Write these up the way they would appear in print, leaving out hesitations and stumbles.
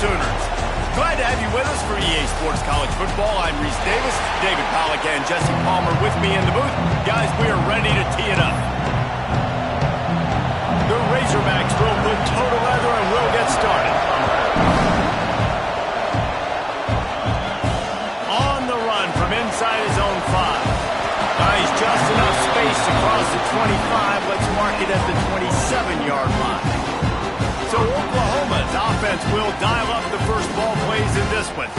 Sooners. Glad to have you with us for EA Sports College Football. I'm Reese Davis, David Pollack, and Jesse Palmer with me in the booth. Guys, we are ready to tee it up. The Razorbacks will put toe to leather and we'll get started. On the run from inside his own 5. He's just enough space across the 25. Let's mark it at the 27-yard line. So Oklahoma's offense will dial up the first ball plays in this one.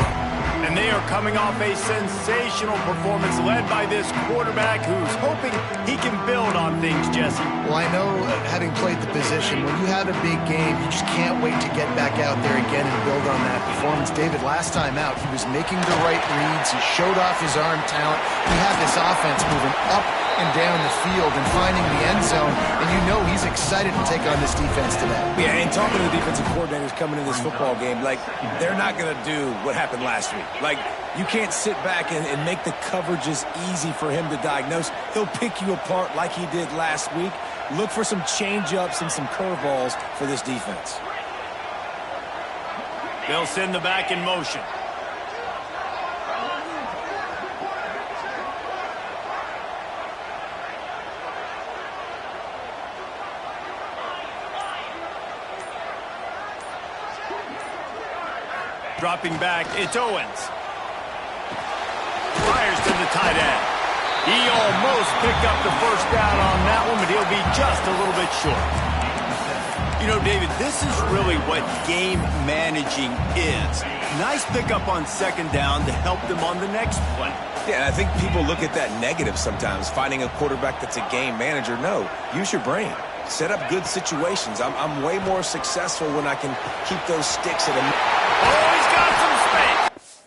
And they are coming off a sensational performance led by this quarterback who's hoping he can build on things, Jesse. Well, I know, having played the position, when you have a big game, you just can't wait to get back out there again and build on that performance. David, last time out, he was making the right reads. He showed off his arm talent. He had this offense moving up and down the field and finding the end zone, and you know he's excited to take on this defense today. Yeah, and talking to the defensive coordinators coming into this football game, like, they're not going to do what happened last week. Like, you can't sit back and make the coverages easy for him to diagnose. He'll pick you apart like he did last week. Look for some change-ups and some curveballs for this defense. They'll send the back in motion. Dropping back, it's Owens. Fires to the tight end. He almost picked up the first down on that one, but he'll be just a little bit short. You know, David, this is really what game managing is. Nice pickup on second down to help them on the next play. Yeah, and I think people look at that negative sometimes, finding a quarterback that's a game manager. No, use your brain. Set up good situations. I'm way more successful when I can keep those sticks at a... Oh, he's got some space.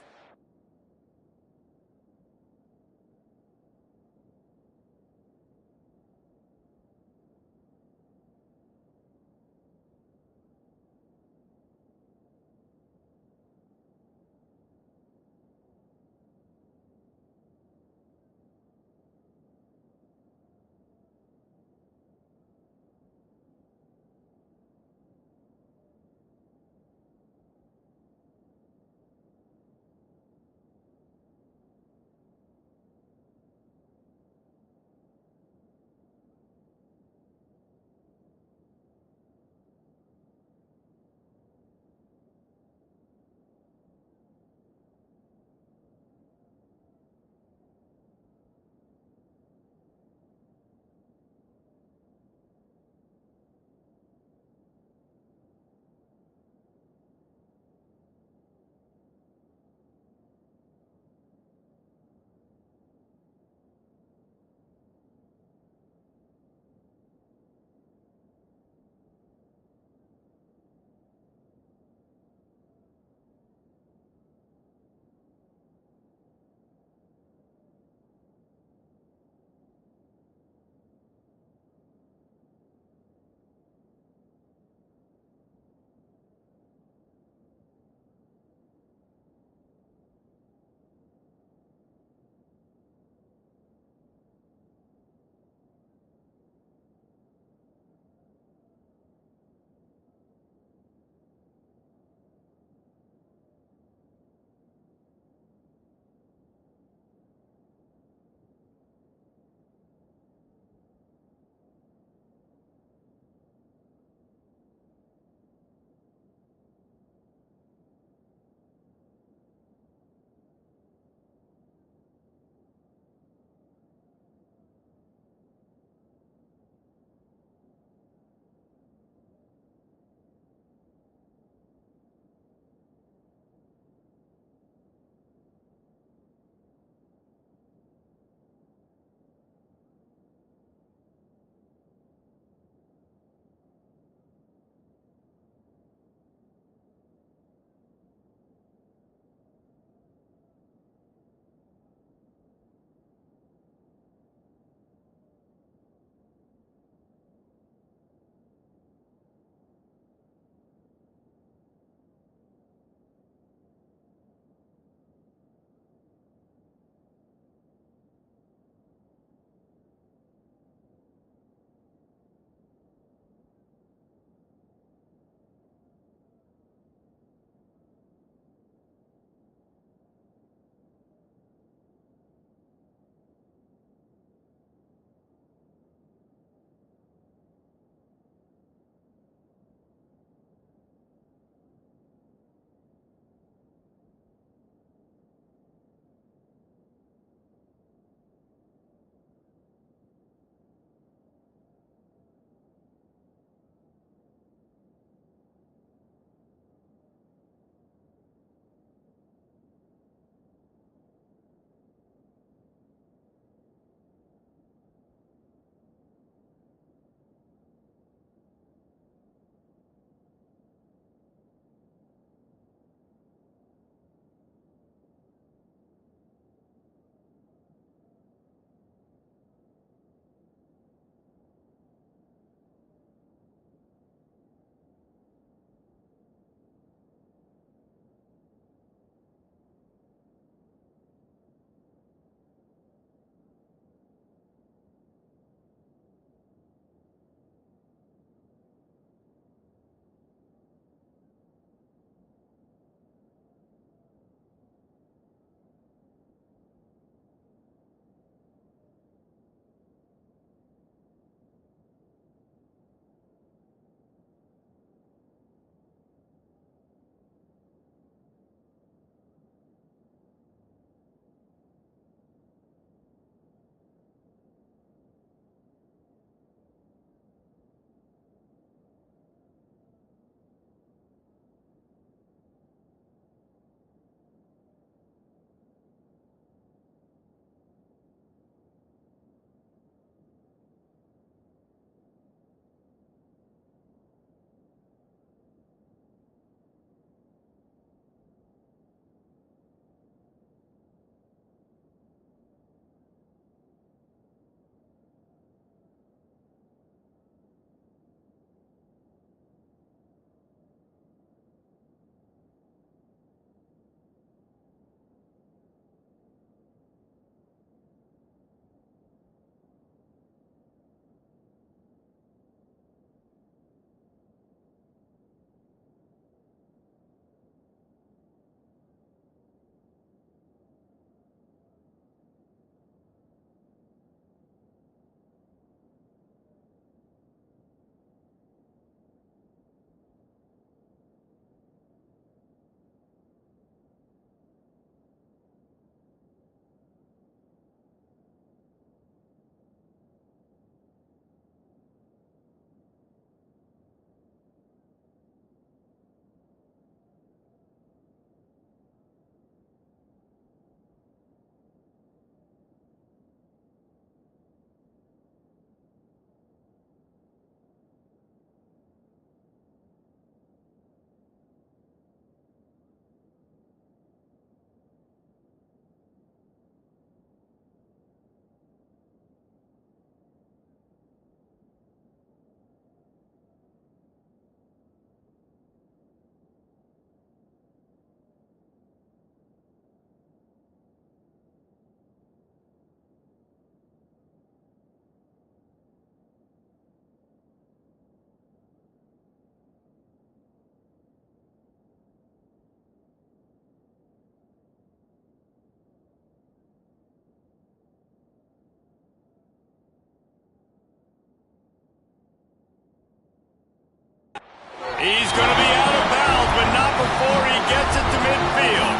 he gets it to midfield.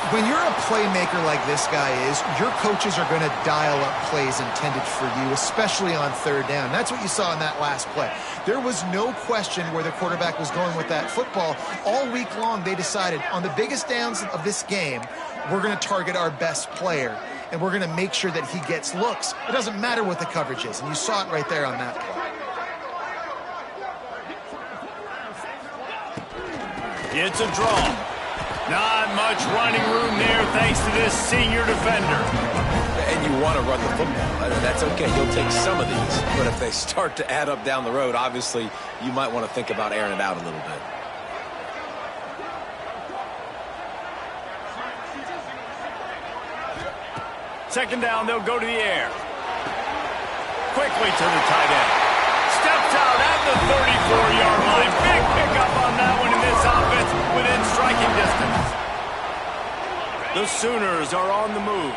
When you're a playmaker like this guy is, your coaches are going to dial up plays intended for you, especially on third down. That's what you saw in that last play. There was no question where the quarterback was going with that football. All week long, they decided on the biggest downs of this game, we're going to target our best player, and we're going to make sure that he gets looks. It doesn't matter what the coverage is, and you saw it right there on that play. It's a draw. Not much running room there thanks to this senior defender. And you want to run the football. That's okay. You'll take some of these. But if they start to add up down the road, obviously you might want to think about airing it out a little bit. Second down, they'll go to the air. Quickly to the tight end. Steps out at the 34-yard line. Big pickup on that one in this offense within striking distance. The Sooners are on the move.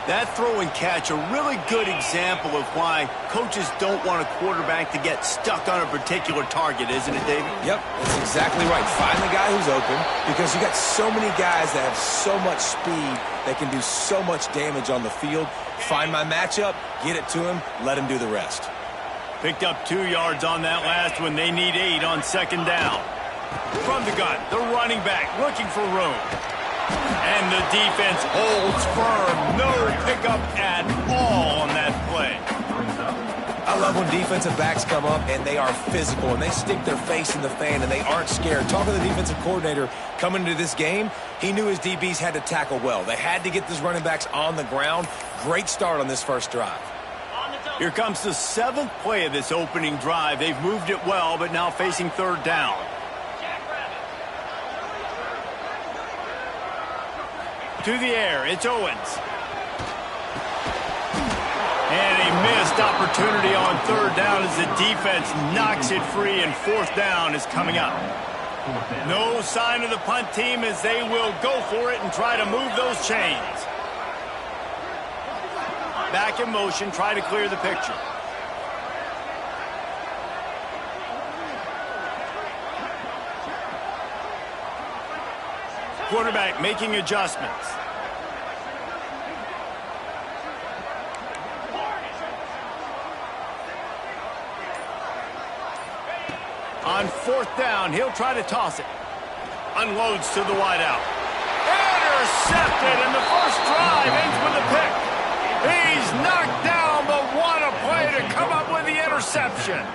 That throw and catch, a really good example of why coaches don't want a quarterback to get stuck on a particular target, isn't it, David? Yep, that's exactly right. Find the guy who's open, because you got so many guys that have so much speed that can do so much damage on the field. Find my matchup, get it to him, let him do the rest. Picked up 2 yards on that last one. They need 8 on second down. From the gun, the running back looking for room. And the defense holds firm. No pickup at all on that play. I love when defensive backs come up and they are physical and they stick their face in the fan and they aren't scared. Talking to the defensive coordinator coming into this game, he knew his DBs had to tackle well. They had to get these running backs on the ground. Great start on this first drive. Here comes the 7th play of this opening drive. They've moved it well, but now facing third down. To the air, it's Owens. And a missed opportunity on third down as the defense knocks it free, and fourth down is coming up. No sign of the punt team as they will go for it and try to move those chains. Back in motion, try to clear the picture. Quarterback making adjustments. On fourth down, he'll try to toss it. Unloads to the wideout. Intercepted, and the first drive ends with a pick. He's knocked down, but what a play to come up with the interception.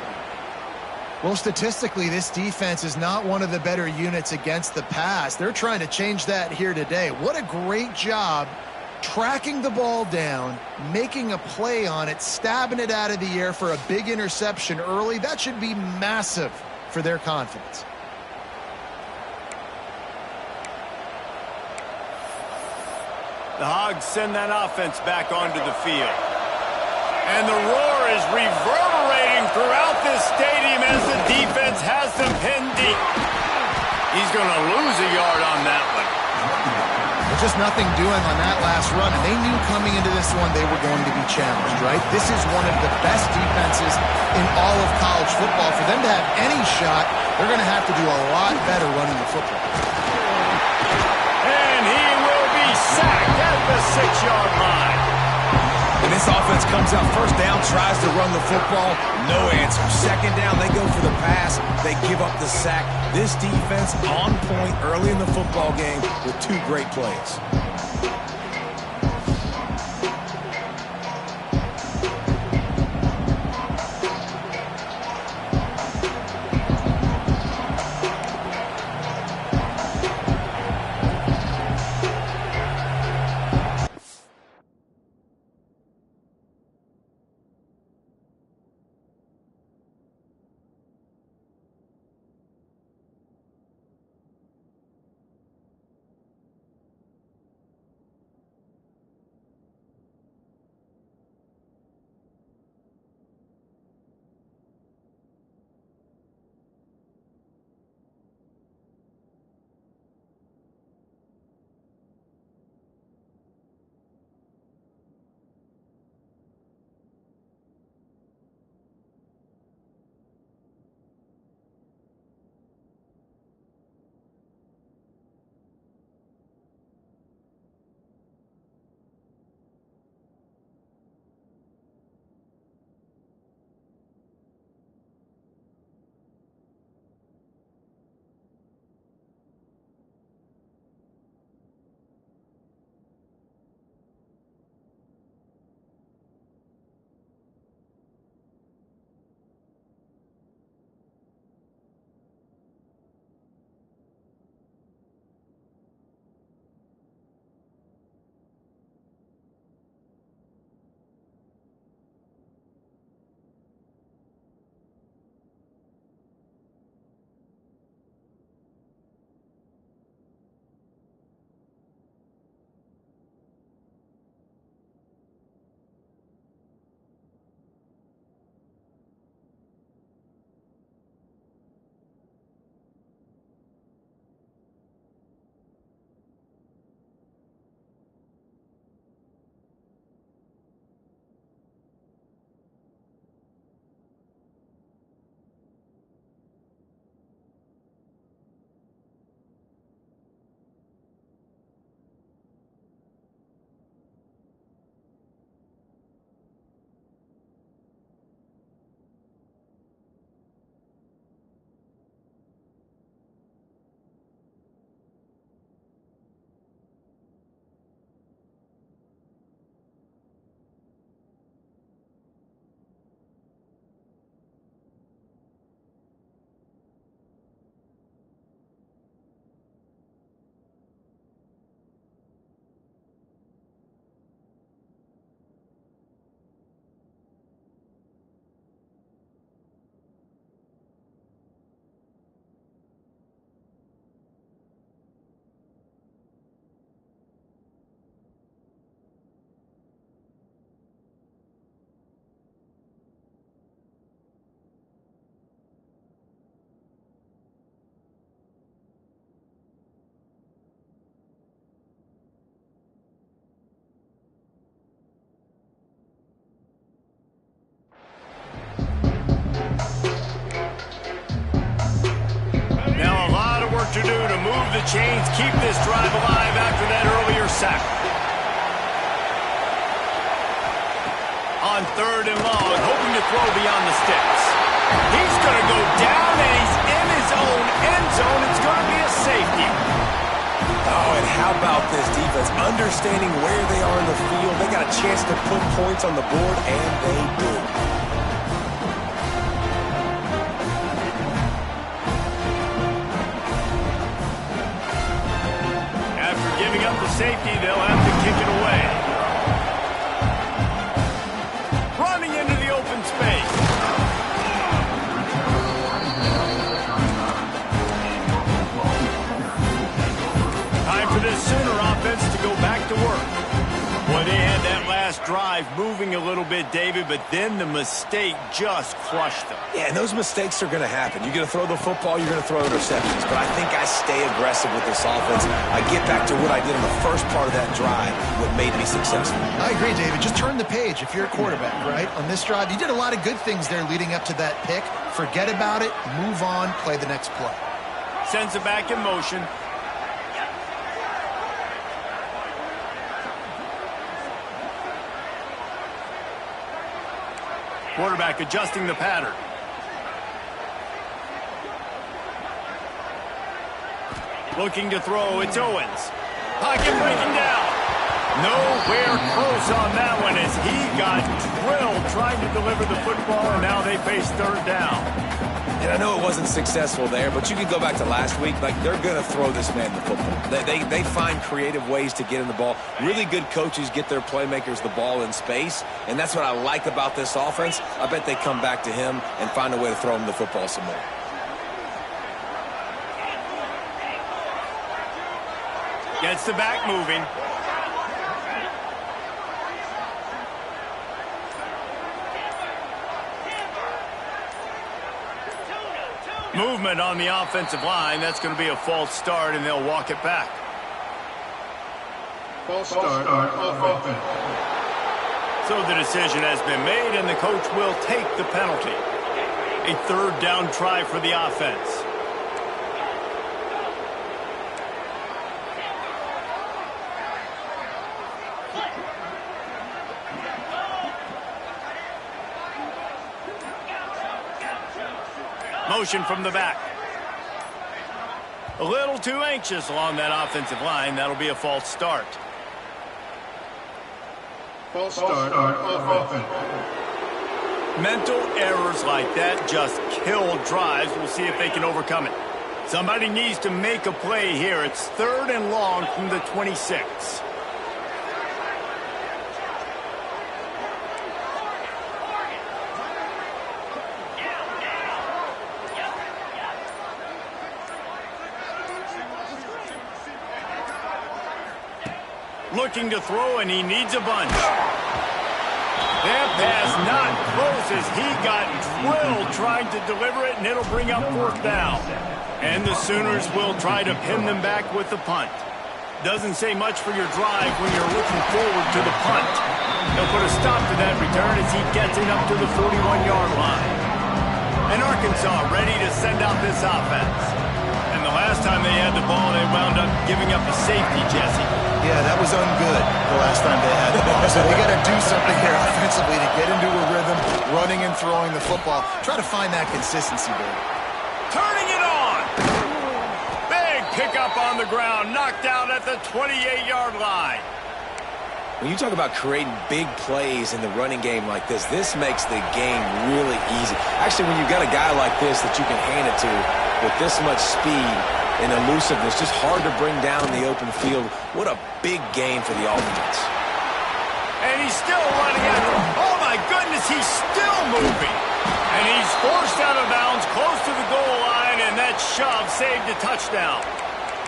Well, statistically, this defense is not one of the better units against the pass. They're trying to change that here today. What a great job tracking the ball down, making a play on it, stabbing it out of the air for a big interception early. That should be massive for their confidence. The Hogs send that offense back onto the field. And the roar is reverberating throughout this stadium as the defense has them pinned deep. He's going to lose a yard on that one. There's just nothing doing on that last run, and they knew coming into this one they were going to be challenged, right? This is one of the best defenses in all of college football. For them to have any shot, they're going to have to do a lot better running the football. And he will be sacked at the 6-yard line. And this offense comes out first down, tries to run the football, no answer. Second down, they go for the pass, they give up the sack. This defense on point early in the football game with 2 great plays. the chains, keep this drive alive after that earlier sack. On 3rd and long, hoping to throw beyond the sticks. He's going to go down, and he's in his own end zone. It's going to be a safety. Oh, and how about this defense? Understanding where they are in the field. They got a chance to put points on the board, and they do. After giving up the safety, they'll have to kick it away. Running into the open space. Time for this Sooner offense to go back to work. Boy, they had that last drive moving a little bit, David, but then the mistake just crushed them. Yeah, and those mistakes are going to happen. You're going to throw the football, you're going to throw interceptions. But I think I stay aggressive with this offense. I get back to what I did in the first part of that drive, what made me successful. I agree, David. Just turn the page if you're a quarterback, right? On this drive, you did a lot of good things there leading up to that pick. Forget about it, move on, play the next play. Sends it back in motion. Quarterback adjusting the pattern. Looking to throw, it's Owens. Pocket breaking down. Nowhere close on that one as he got drilled trying to deliver the football, and now they face 3rd down. And I know it wasn't successful there, but you can go back to last week. Like, they're going to throw this man the football. They find creative ways to get in the ball. Really good coaches get their playmakers the ball in space, and that's what I like about this offense. I bet they come back to him and find a way to throw him the football some more. Gets the back moving. Movement on the offensive line. That's going to be a false start, and they'll walk it back. False start on offense. So the decision has been made, and the coach will take the penalty. A 3rd down try for the offense. Motion from the back. A little too anxious along that offensive line. That'll be a false start. False start on offense. Mental errors like that just kill drives. We'll see if they can overcome it. Somebody needs to make a play here. It's 3rd and long from the 26. Looking to throw, and he needs a bunch. That pass not close as he got drilled trying to deliver it, and it'll bring up 4th down. And the Sooners will try to pin them back with the punt. Doesn't say much for your drive when you're looking forward to the punt. They'll put a stop to that return as he gets it up to the 41-yard line. And Arkansas ready to send out this offense. And the last time they had the ball, they wound up giving up a safety, Jesse. Yeah, that was ungood the last time they had the ball. So they got to do something here offensively to get into a rhythm, running and throwing the football. Try to find that consistency, baby. Turning it on. Big pickup on the ground, knocked out at the 28-yard line. When you talk about creating big plays in the running game like this makes the game really easy. Actually, when you've got a guy like this that you can hand it to with this much speed and elusiveness, just hard to bring down in the open field. What a big game for the offense. And he's still running after him. Oh, my goodness, he's still moving. And he's forced out of bounds close to the goal line, and that shove saved a touchdown.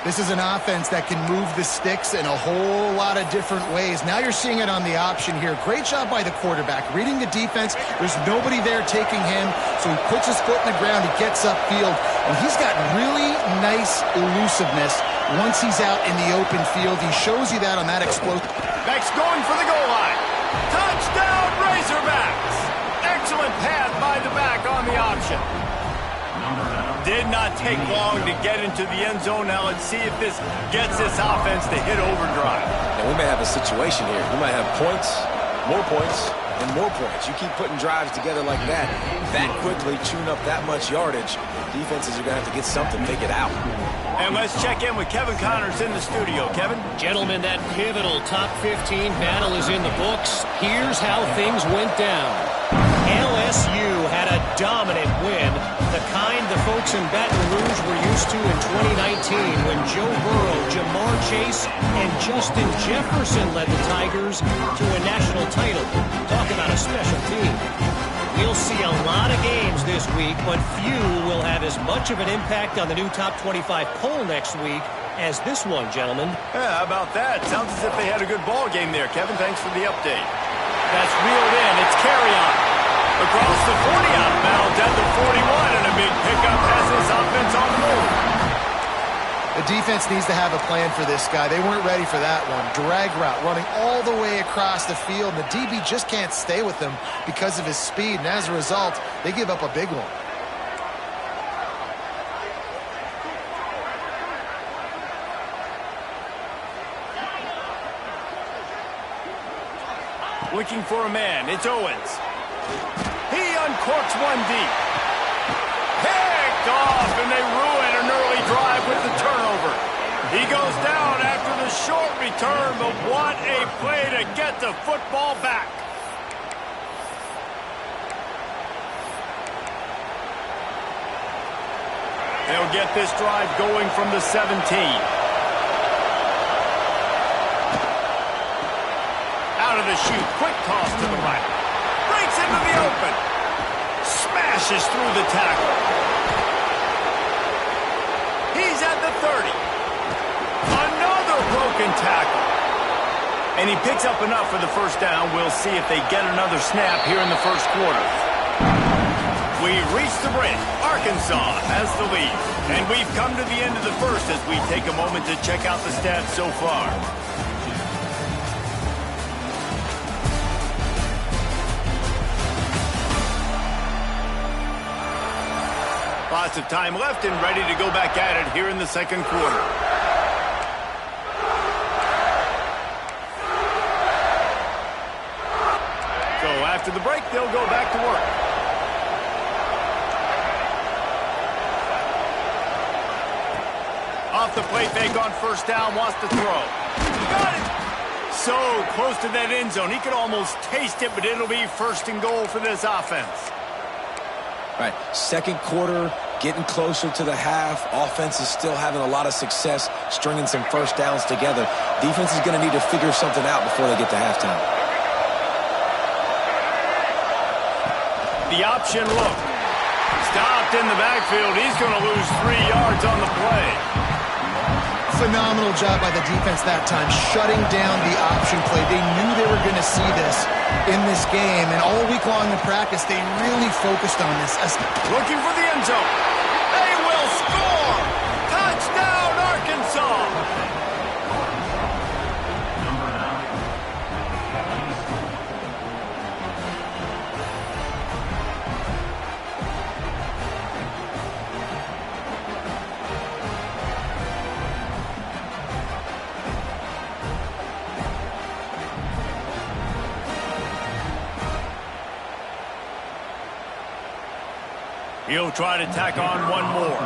This is an offense that can move the sticks in a whole lot of different ways. Now you're seeing it on the option here. Great job by the quarterback. Reading the defense, there's nobody there taking him, so he puts his foot in the ground, he gets upfield, and he's got really nice elusiveness once he's out in the open field. He shows you that on that explosive. Beck's going for the goal line. Touchdown, Razorbacks! Excellent pass by the back on the option. Did not take long to get into the end zone. Now let's see if this gets this offense to hit overdrive. And we may have a situation here. We might have points, and more points. You keep putting drives together like that quickly, tune up that much yardage, defenses are going to have to get something, make it out. And let's check in with Kevin Connors in the studio. Kevin? Gentlemen, that pivotal top 15 battle is in the books. Here's how things went down. LSU had a dominant win, the kind the folks in Baton Rouge were used to in 2019 when Joe Burrow, Jamar Chase, and Justin Jefferson led the Tigers to a national title. Talk about a special team. We'll see a lot of games this week, but few will have as much of an impact on the new top 25 poll next week as this one, gentlemen. Yeah, how about that? Sounds as if they had a good ball game there. Kevin, thanks for the update. That's reeled in. It's carry on. Across the 40 out of bounds at the 41, and a big pickup has this offense on the move. The defense needs to have a plan for this guy. They weren't ready for that one. Drag route running all the way across the field, and the DB just can't stay with him because of his speed, and as a result, they give up a big one. Looking for a man. It's Owens. He uncorks one deep. Picked off, and they ruin an early drive with the turnover. He goes down after the short return, but what a play to get the football back. They'll get this drive going from the 17. Out of the chute, quick toss to the right. Breaks into the open. Smashes through the tackle. He's at the 30. Another broken tackle. And he picks up enough for the first down. We'll see if they get another snap here in the first quarter. We've reached the break. Arkansas has the lead. And we've come to the end of the first as we take a moment to check out the stats so far. Lots of time left and ready to go back at it here in the second quarter. So after the break, they'll go back to work. Off the play fake on first down, wants to throw. Got it! So close to that end zone. He could almost taste it, but it'll be first and goal for this offense. All right, second quarter, getting closer to the half. Offense is still having a lot of success stringing some first downs together. Defense is going to need to figure something out before they get to halftime. The option look. Stopped in the backfield. He's going to lose 3 yards on the play. Phenomenal job by the defense that time, shutting down the option play. They knew they were going to see this in this game, and all week long in practice, they really focused on this. Looking for the end zone. They will score! Touchdown, Arkansas! He'll try to tack on one more.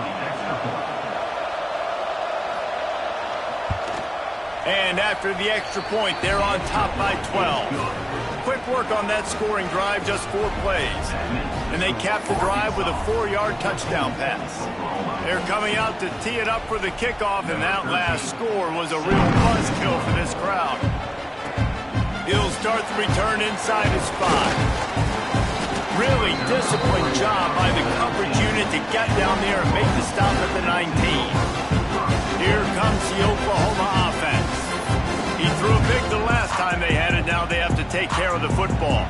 And after the extra point, they're on top by 12. Quick work on that scoring drive, just 4 plays. And they cap the drive with a 4-yard touchdown pass. They're coming out to tee it up for the kickoff, and that last score was a real buzzkill for this crowd. He'll start the return inside his 5. Really disciplined job by the coverage unit to get down there and make the stop at the 19. Here comes the Oklahoma offense. He threw a big the last time they had it. Now they have to take care of the football.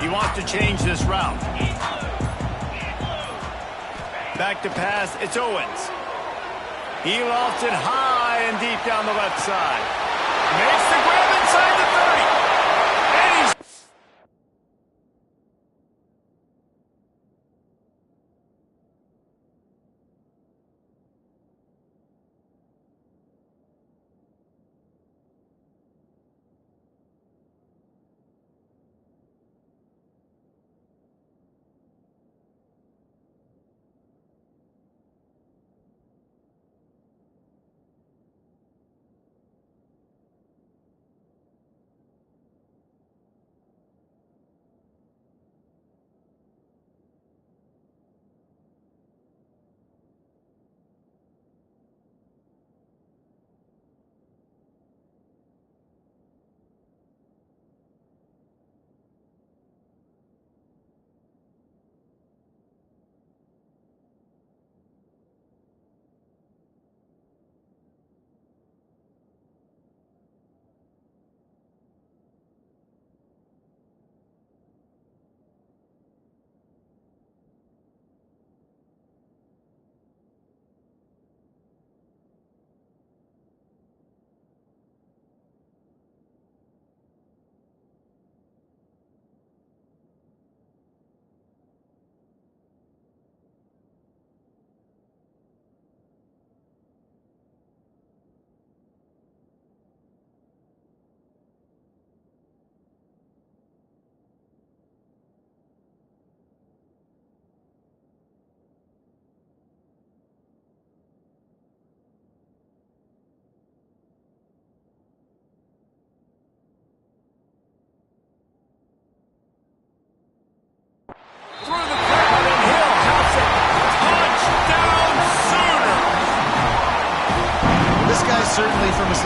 He wants to change this route. Back to pass. It's Owens. He lofts it high and deep down the left side. Makes the grab inside the 30.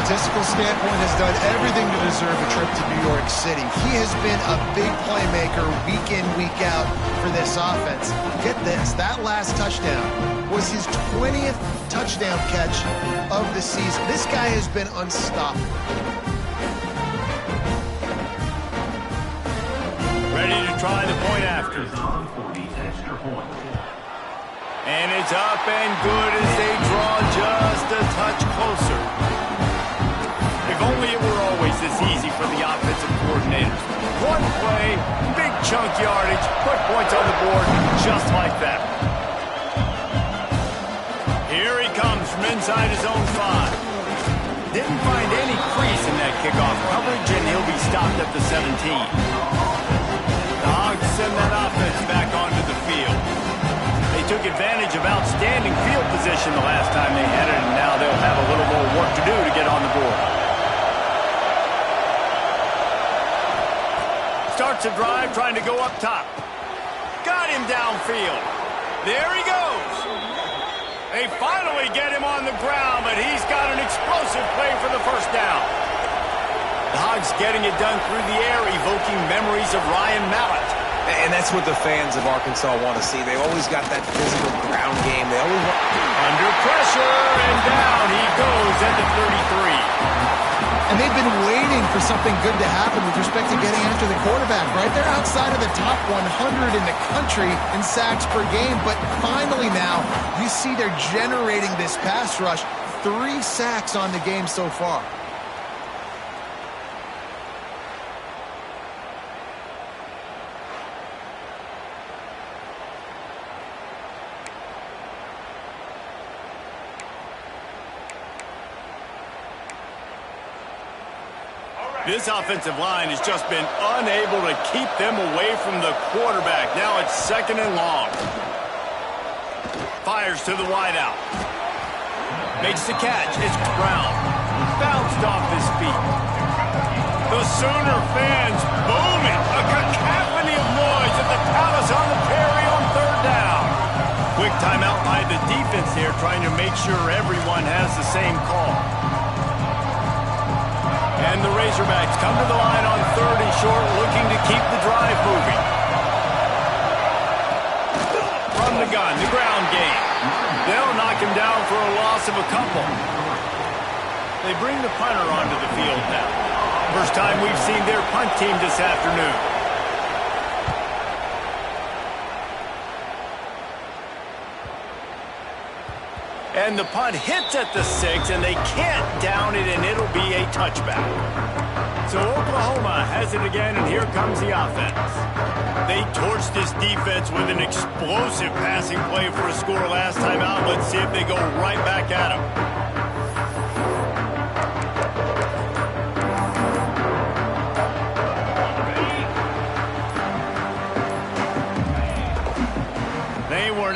statistical standpoint, has done everything to deserve a trip to New York City. He has been a big playmaker week in, week out for this offense. Get this, that last touchdown was his 20th touchdown catch of the season. This guy has been unstoppable. Ready to try the point after. And it's up and good as they draw just a touch closer. If only it were always this easy for the offensive coordinators. One play, big chunk yardage, put points on the board just like that. Here he comes from inside his own 5. Didn't find any crease in that kickoff coverage, and he'll be stopped at the 17. The Hogs send that offense back onto the field. They took advantage of outstanding field position the last time they had it, and now they'll have a little more work to do to get on the board. Starts a drive trying to go up top. Got him downfield. There he goes. They finally get him on the ground, but he's got an explosive play for the first down. The Hogs getting it done through the air, evoking memories of Ryan Mallett. And that's what the fans of Arkansas want to see. They've always got that physical ground game. They always want... Under pressure, and down he goes at the 33. And they've been waiting for something good to happen with respect to getting after the quarterback, right? They're outside of the top 100 in the country in sacks per game, but finally now you see they're generating this pass rush. 3 sacks on the game so far. This offensive line has just been unable to keep them away from the quarterback. Now it's 2nd and long. Fires to the wideout. Makes the catch. It's Brown. Bounced off his feet. The Sooner fans booming. A cacophony of noise at the Palace on the Perry on 3rd down. Quick timeout by the defense here, trying to make sure everyone has the same call. And the Razorbacks come to the line on 3rd and short, looking to keep the drive moving. From the gun, the ground game. They'll knock him down for a loss of a couple. They bring the punter onto the field now. First time we've seen their punt team this afternoon. And the punt hits at the 6, and they can't down it, and it'll be a touchback. So Oklahoma has it again, and here comes the offense. They torched this defense with an explosive passing play for a score last time out. Let's see if they go right back at them.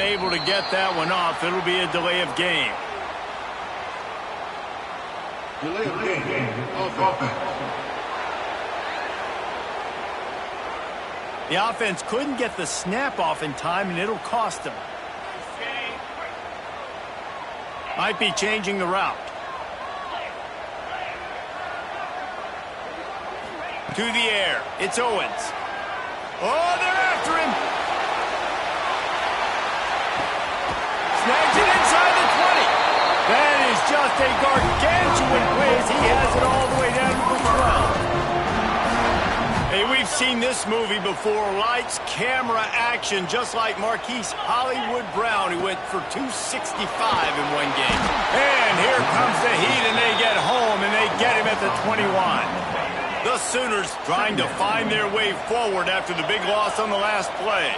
Able to get that one off. It'll be a delay of game. Delay of game of offense. The offense couldn't get the snap off in time, and it'll cost them. Might be changing the route. To the air. It's Owens. Oh, they're after him. Snags it inside the 20. That is just a gargantuan play as he has it all the way down to the 12. Hey, we've seen this movie before. Lights, camera, action, just like Marquise Hollywood Brown, who went for 265 in one game. And here comes the heat, and they get home, and they get him at the 21. The Sooners trying to find their way forward after the big loss on the last play.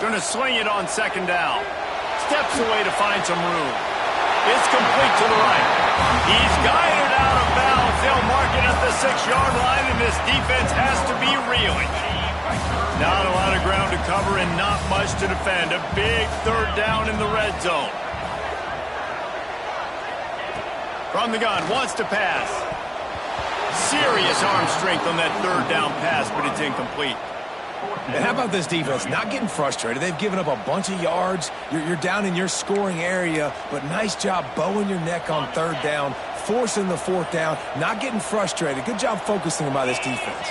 Going to sling it on 2nd down. Steps away to find some room. It's complete to the right. He's guided out of bounds. They'll mark it at the 6-yard line, and this defense has to be reeling. Not a lot of ground to cover and not much to defend. A big 3rd down in the red zone. From the gun, wants to pass. Serious arm strength on that 3rd down pass, but it's incomplete. And how about this defense? Not getting frustrated. They've given up a bunch of yards. You're down in your scoring area, but nice job bowing your neck on third down, forcing the fourth down, not getting frustrated. Good job focusing by this defense.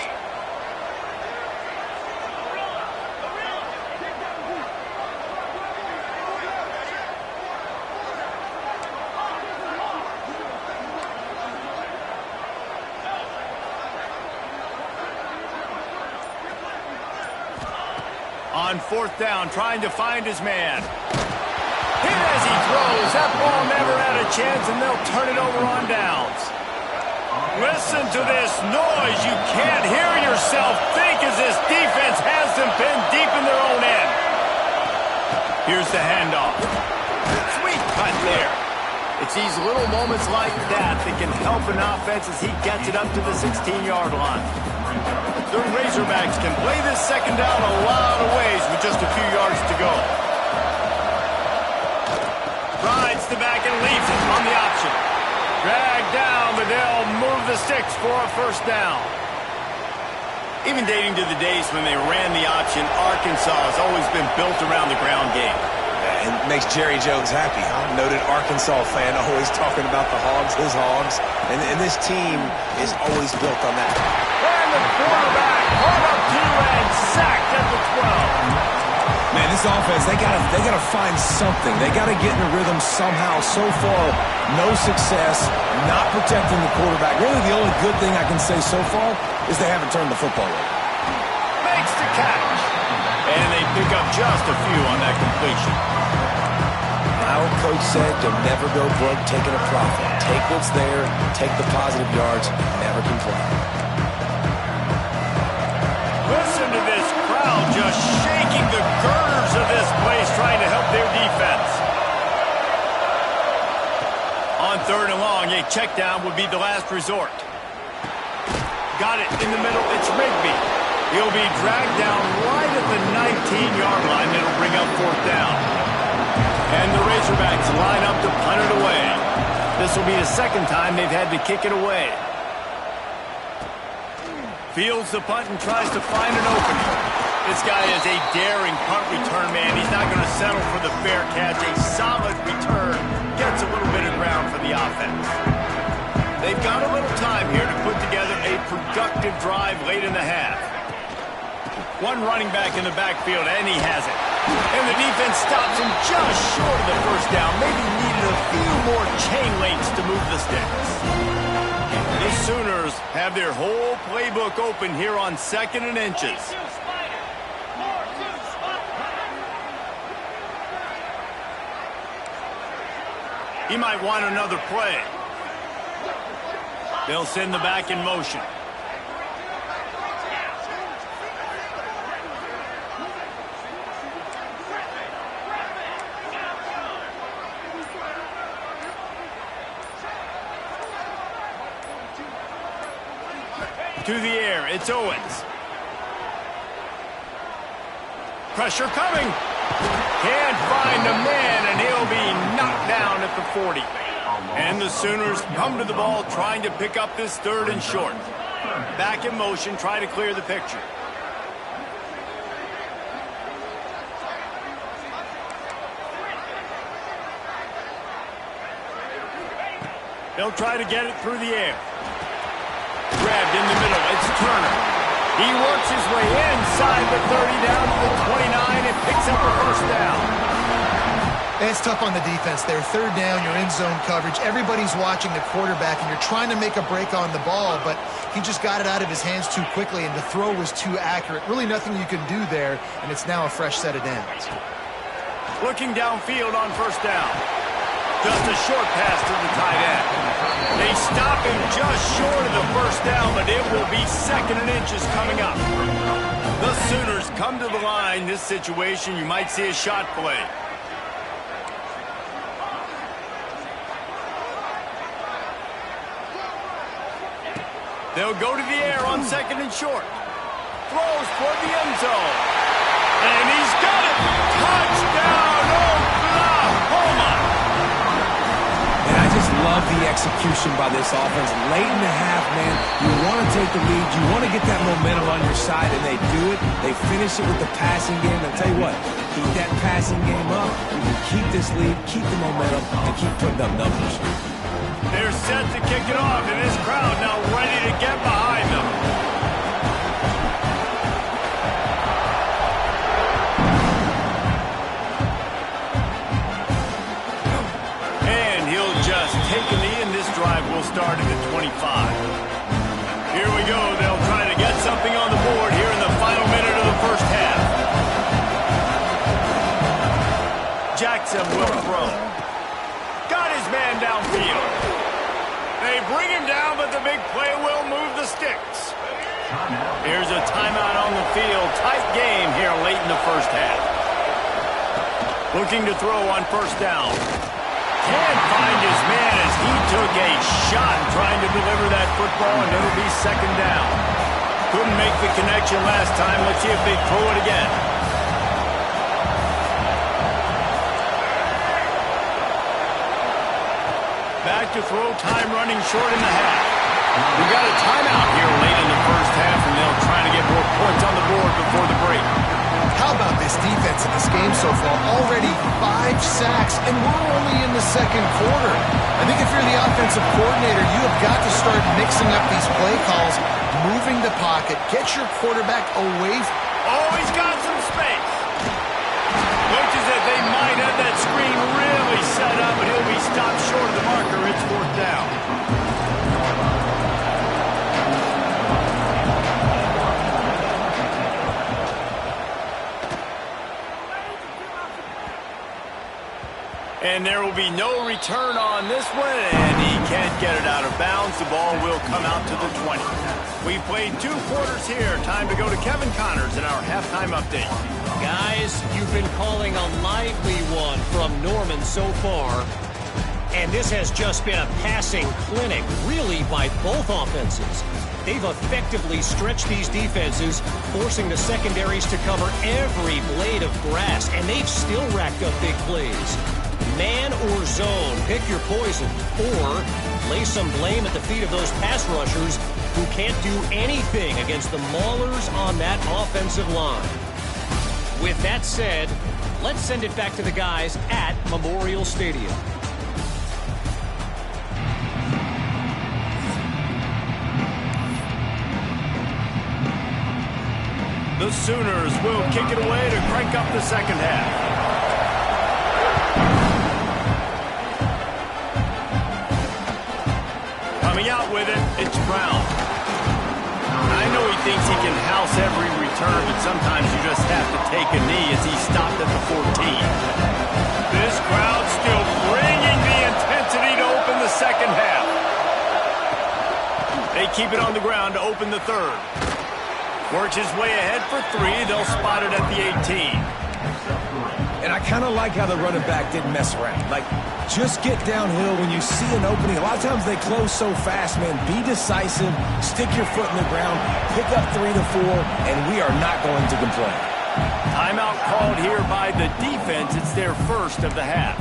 On fourth down, trying to find his man. Hit as he throws. That ball never had a chance, and they'll turn it over on downs. Listen to this noise. You can't hear yourself think as this defense has them pinned deep in their own end. Here's the handoff. Sweet cut there. It's these little moments like that that can help an offense as he gets it up to the 16-yard line. The Razorbacks can play this second down a lot of ways with just a few yards to go. Rides the back and leaves it on the option. Dragged down, but they'll move the sticks for a first down. Even dating to the days when they ran the option, Arkansas has always been built around the ground game. And it makes Jerry Jones happy, huh? Noted Arkansas fan, always talking about the Hogs, his Hogs. And this team is always built on that. And the quarterback caught up to and sacked at the 12. Man, this offense, they gotta find something. They gotta get in a rhythm somehow. So far, no success, not protecting the quarterback. Really, the only good thing I can say so far is they haven't turned the football over. Makes the catch. And they pick up just a few on that completion. Our coach said to never go broke taking a profit. Take what's there, take the positive yards, never complain. Listen to this crowd just shaking the girders of this place trying to help their defense. On third and long, a check down would be the last resort. Got it in the middle. It's Rigby. He'll be dragged down right at the 19-yard line. That'll bring up fourth down. And the Razorbacks line up to punt it away. This will be the second time they've had to kick it away. Fields the punt and tries to find an opening. This guy is a daring punt return man. He's not going to settle for the fair catch. A solid return gets a little bit of ground for the offense. They've got a little time here to put together a productive drive late in the half. One running back in the backfield, and he has it. And the defense stops him just short of the first down. Maybe needed a few more chain links to move the sticks. The Sooners have their whole playbook open here on 2nd and inches. He might want another play. They'll send the back in motion. To the air, it's Owens. Pressure coming. Can't find a man, and he'll be knocked down at the 40. And the Sooners come to the ball trying to pick up this third and short. Back in motion, try to clear the picture. They'll try to get it through the air. Grabbed in the middle. It's Turner. He works his way inside the 30 down to the 29 and picks up a first down. It's tough on the defense there. Third down, you're in zone coverage. Everybody's watching the quarterback, and you're trying to make a break on the ball, but he just got it out of his hands too quickly, and the throw was too accurate. Really nothing you can do there, and it's now a fresh set of downs. Looking downfield on first down. Just a short pass to the tight end. They stop him just short of the first down, but it will be 2nd and inches coming up. The Sooners come to the line. This situation, you might see a shot play. They'll go to the air on 2nd and short. Throws toward the end zone. And he's got it. Touchdown, Oklahoma. And I just love the execution by this offense. Late in the half, man, you want to take take the lead. You want to get that momentum on your side, and they do it. They finish it with the passing game. I'll tell you what, keep that passing game up. You can keep this lead, keep the momentum, and keep putting up numbers. They're set to kick it off, and this crowd now ready to get behind them. And he'll just take a knee, and this drive will start at the 25. Here we go. They'll try to get something on the board here in the final minute of the first half. Jackson will throw. Got his man downfield. They bring him down, but the big play will move the sticks. Here's a timeout on the field. Tight game here late in the first half. Looking to throw on first down. Can't find his man as he took a shot trying to deliver that football, and it'll be second down. Couldn't make the connection last time. Let's see if they throw it again. Back to throw, time running short in the half. We got a timeout here late in the first half, and they'll try to get more points on the board before the break. How about this defense in this game so far? Already 5 sacks, and we're only in the second quarter. I think if you're the offensive coordinator, you have got to start mixing up these play calls, moving the pocket, get your quarterback away. Oh, he's got some space. Looks as if they might have that screen really set up, but he'll be stopped short of the marker. It's fourth down. And there will be no return on this one, and he can't get it out of bounds. The ball will come out to the 20. We've played 2 quarters here. Time to go to Kevin Connors in our halftime update. Guys, you've been calling a lively one from Norman so far. And this has just been a passing clinic, really, by both offenses. They've effectively stretched these defenses, forcing the secondaries to cover every blade of grass, and they've still racked up big plays. Man or zone, pick your poison, or lay some blame at the feet of those pass rushers who can't do anything against the maulers on that offensive line. With that said, let's send it back to the guys at Memorial Stadium. The Sooners will kick it away to crank up the second half. Coming out with it, it's Brown. I know he thinks he can house every return, but sometimes you just have to take a knee as he stopped at the 14. This crowd still bringing the intensity to open the second half. They keep it on the ground to open the third. Works his way ahead for 3. They'll spot it at the 18. And I kind of like how the running back didn't mess around. Like, just get downhill when you see an opening. A lot of times they close so fast, man. Be decisive, stick your foot in the ground, pick up 3 to 4, and we are not going to complain. Timeout called here by the defense. It's their first of the half.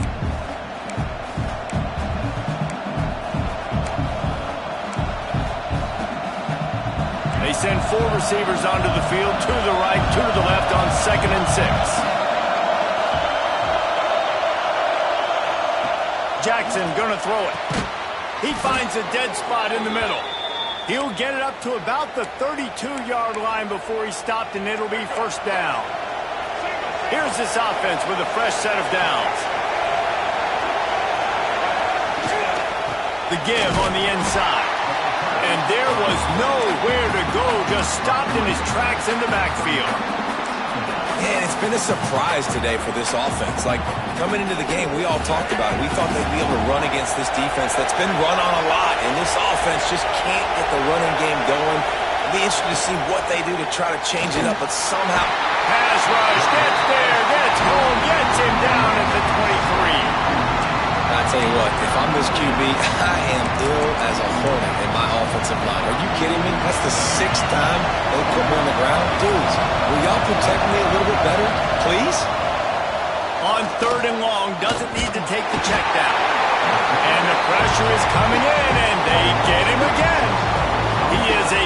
They send 4 receivers onto the field, 2 to the right, 2 to the left on 2nd and 6. Jackson gonna throw it. He finds a dead spot in the middle. He'll get it up to about the 32-yard line before he's stopped, and it'll be first down. Here's this offense with a fresh set of downs. The give on the inside. And there was nowhere to go, just stopped in his tracks in the backfield. Man, it's been a surprise today for this offense. Like, coming into the game, we all talked about it. We thought they'd be able to run against this defense that's been run on a lot, and this offense just can't get the running game going. It'll be interesting to see what they do to try to change it up, but somehow... Pass rush, gets there, gets home, gets him down at the 23. I tell you what, if I'm this QB, I am ill as a hornet in my offensive line. Are you kidding me? That's the 6th time they put me on the ground. Dudes, will y'all protect me a little bit better, please? On 3rd and long, doesn't need to take the check down. And the pressure is coming in, and they get him again. He is a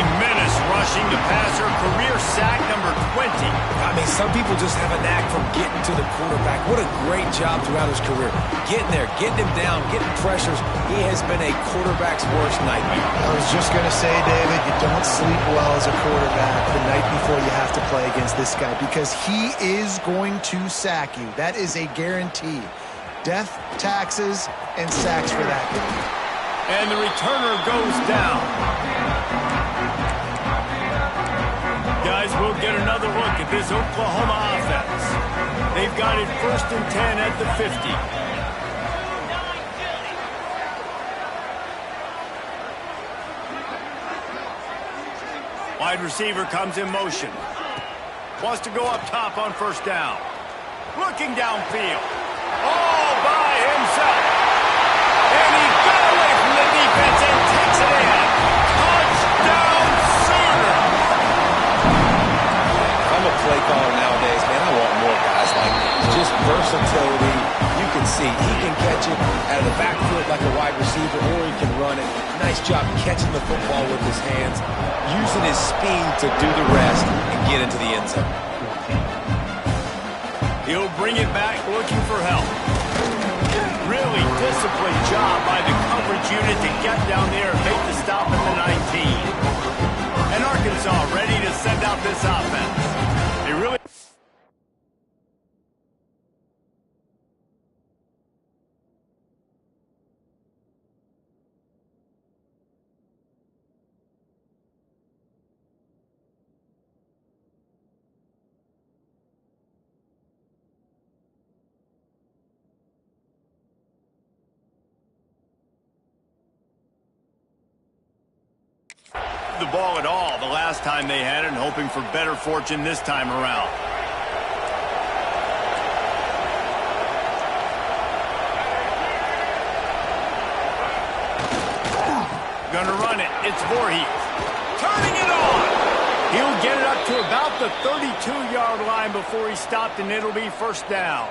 I mean, some people just have a knack for getting to the quarterback. What a great job throughout his career. Getting there, getting him down, getting pressures. He has been a quarterback's worst nightmare. I was just going to say, David, you don't sleep well as a quarterback the night before you have to play against this guy because he is going to sack you. That is a guarantee. Death, taxes, and sacks for that guy. And the returner goes down. Guys, we'll get another look at this Oklahoma offense. They've got it 1st and 10 at the 50. Wide receiver comes in motion. Wants to go up top on 1st down. Looking downfield. All by himself. And he got away from the defense and takes it in. Touchdown, Sooner! I'm a play caller nowadays, man. I want more guys like this. Just versatility. You can see he can catch it out of the backfield like a wide receiver, or he can run it. Nice job catching the football with his hands, using his speed to do the rest and get into the end zone. He'll bring it back looking for help. Really disciplined job by the coverage unit to get down there and make the stop at the 19. And Arkansas ready to send out this offense. They really... the ball at all the last time they had it, and hoping for better fortune this time around. Gonna run it. It's Voorhees. Turning it on. He'll get it up to about the 32-yard line before he's stopped, and it'll be 1st down.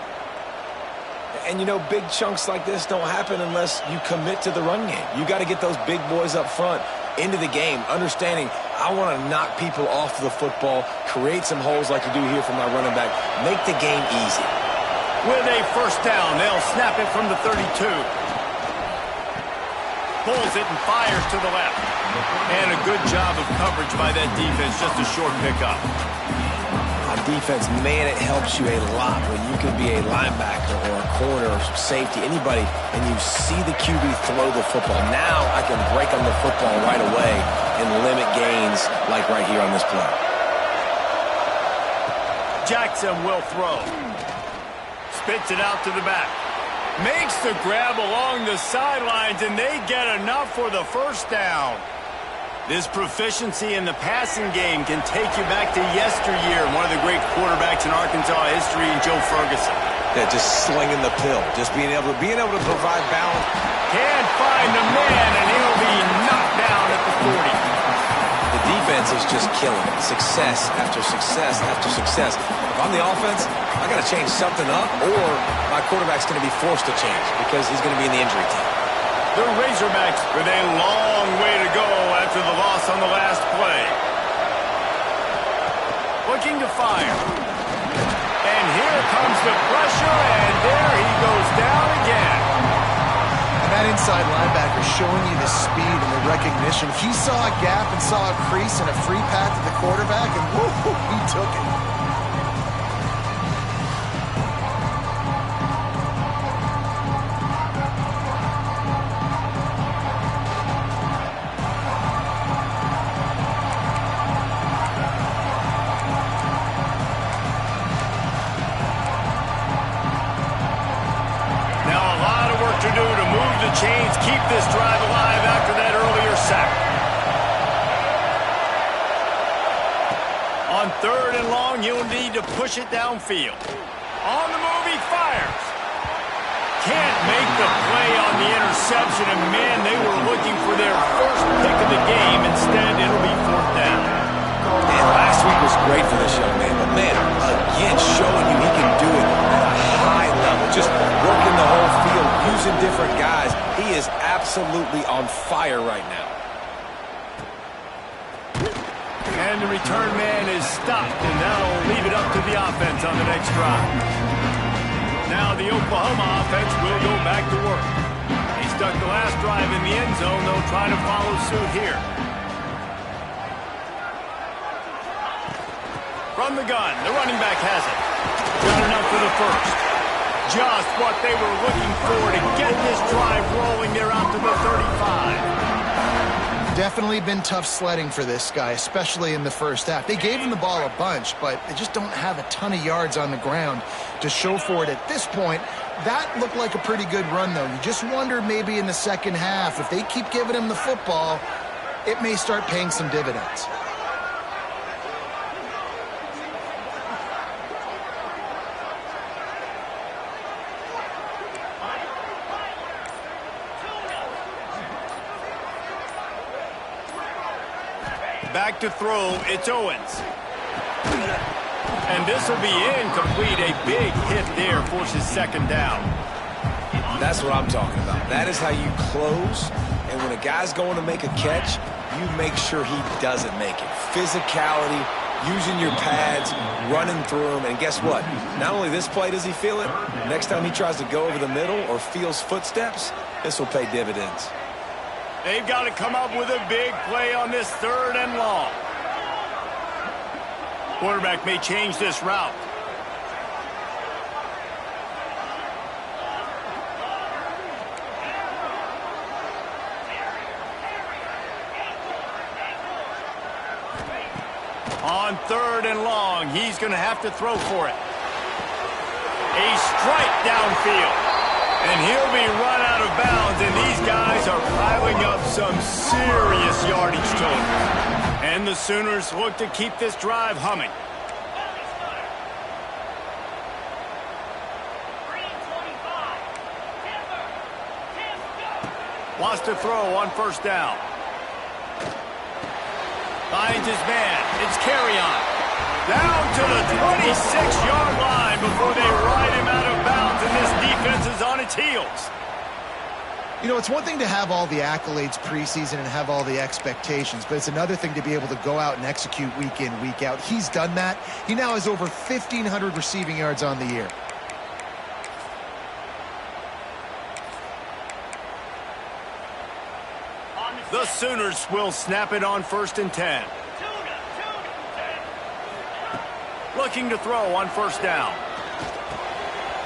And, you know, big chunks like this don't happen unless you commit to the run game. You got to get those big boys up front into the game, understanding I want to knock people off the football, create some holes like you do here from my running back, make the game easy. With a 1st down, they'll snap it from the 32. Pulls it and fires to the left. And a good job of coverage by that defense, just a short pickup. On defense, man, it helps you a lot when you can be a linebacker or a corner or safety, anybody, and you see the QB throw the football. Now I can break on the football right away and limit gains like right here on this play. Jackson will throw. Spits it out to the back. Makes the grab along the sidelines, and they get enough for the 1st down. This proficiency in the passing game can take you back to yesteryear, one of the great quarterbacks in Arkansas history, in Joe Ferguson. Yeah, just slinging the pill, just being able to provide balance. Can't find the man, and he'll be knocked down at the 40. The defense is just killing it. Success after success after success. If I'm the offense, I got to change something up, or my quarterback's going to be forced to change because he's going to be in the injury time. The Razorbacks with a long way to go after the loss on the last play. Looking to fire. And here comes the pressure, and there he goes down again. And that inside linebacker showing you the speed and the recognition. He saw a gap and saw a crease and a free path to the quarterback, and woo, he took it. Chains keep this drive alive after that earlier sack. On 3rd and long, you'll need to push it downfield. On the move, he fires. Can't make the play on the interception, and man, they were looking for their 1st pick of the game. Instead, it'll be 4th down. Man, last week was great for this young man, but man, again, showing you he can do it at a high level, just working the whole field, using different guys. He is absolutely on fire right now. And And the return man is stopped, and that'll leave it up to the offense on the next drive. Now the Oklahoma offense will go back to work. They stuck the last drive in the end zone. They'll try to follow suit here. From the gun, the running back has it. Got enough for the first. Just what they were looking for to get this drive rolling. They're out to the 35. Definitely been tough sledding for this guy, especially in the first half. They gave him the ball a bunch, but they just don't have a ton of yards on the ground to show for it at this point. That looked like a pretty good run, though. You just wonder maybe in the second half, if they keep giving him the football, it may start paying some dividends. Back to throw, it's Owens. And this will be incomplete. A big hit there forces second down. That's what I'm talking about. That is how you close. And when a guy's going to make a catch, you make sure he doesn't make it. Physicality, using your pads, running through them. And guess what? Not only this play does he feel it, next time he tries to go over the middle or feels footsteps, this will pay dividends. They've got to come up with a big play on this 3rd and long. Quarterback may change this route. On 3rd and long, he's going to have to throw for it. A strike downfield. And he'll be run out of bounds, and these guys are piling up some serious yardage totals. And the Sooners look to keep this drive humming. Wants to throw on 1st down. Finds his man. It's Carry-On. Down to the 26-yard line before they ride him out of bounds, and this defense is on its heels. You know, it's one thing to have all the accolades preseason and have all the expectations, but it's another thing to be able to go out and execute week in, week out. He's done that. He now has over 1,500 receiving yards on the year. The Sooners will snap it on 1st and 10. Looking to throw on 1st down.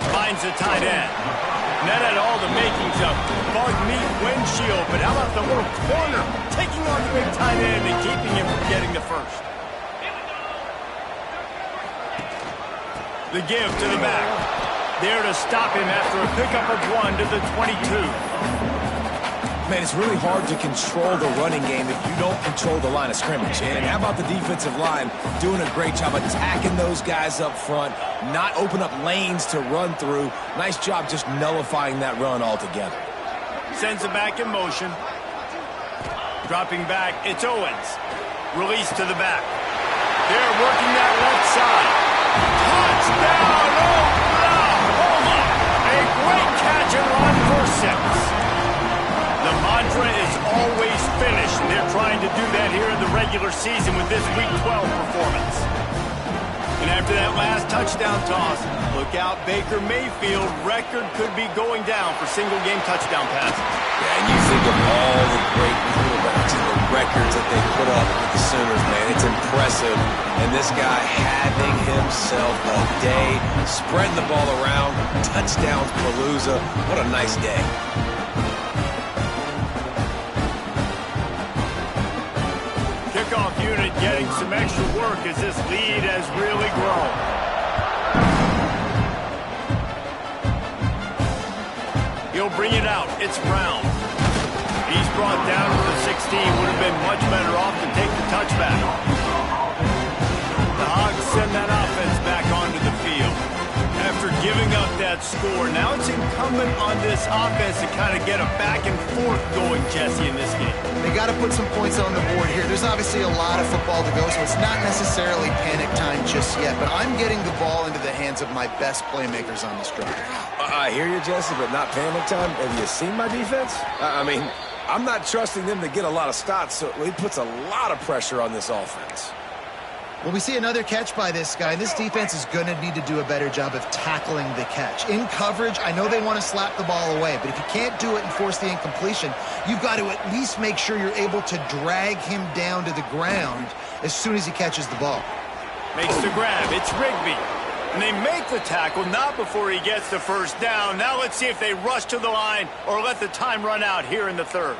Finds the tight end. And that had all the makings of bug meat windshield, but how about the little corner taking on the big tight end and keeping him from getting the first? The give to the back. There to stop him after a pickup of 1 to the 22. Man, it's really hard to control the running game if you don't control the line of scrimmage. And how about the defensive line doing a great job attacking those guys up front, not open up lanes to run through. Nice job just nullifying that run altogether. Sends it back in motion. Dropping back, it's Owens. Release to the back. They're working that left side. Touchdown, Oklahoma! A great catch and run for 6. The mantra is always finish. They're trying to do that here in the regular season with this Week 12 performance. And after that last touchdown toss, look out, Baker Mayfield. Record could be going down for single-game touchdown passes. Yeah, and you think of all the great quarterbacks and the records that they put up with the Sooners, man. It's impressive. And this guy having himself a day, spreading the ball around, touchdowns palooza. What a nice day. Kickoff unit getting some extra work as this lead has really grown. He'll bring it out. It's Brown. He's brought down to the 16. Would have been much better off to take the touchback. The Hogs send that offense back onto the field. After giving up that score, now it's incumbent on this offense to kind of get a back and forth going, Jesse, in this game. They got to put some points on the board here. There's obviously a lot of football to go, so it's not necessarily panic time just yet, but I'm getting the ball into the hands of my best playmakers on this drive. I hear you, Jesse, but not panic time. Have you seen my defense? I mean, I'm not trusting them to get a lot of stops, so he puts a lot of pressure on this offense. Well, we see another catch by this guy. This defense is going to need to do a better job of tackling the catch. In coverage, I know they want to slap the ball away, but if you can't do it and force the incompletion, you've got to at least make sure you're able to drag him down to the ground as soon as he catches the ball. Makes the grab. It's Rigby. And they make the tackle, not before he gets the first down. Now let's see if they rush to the line or let the time run out here in the third.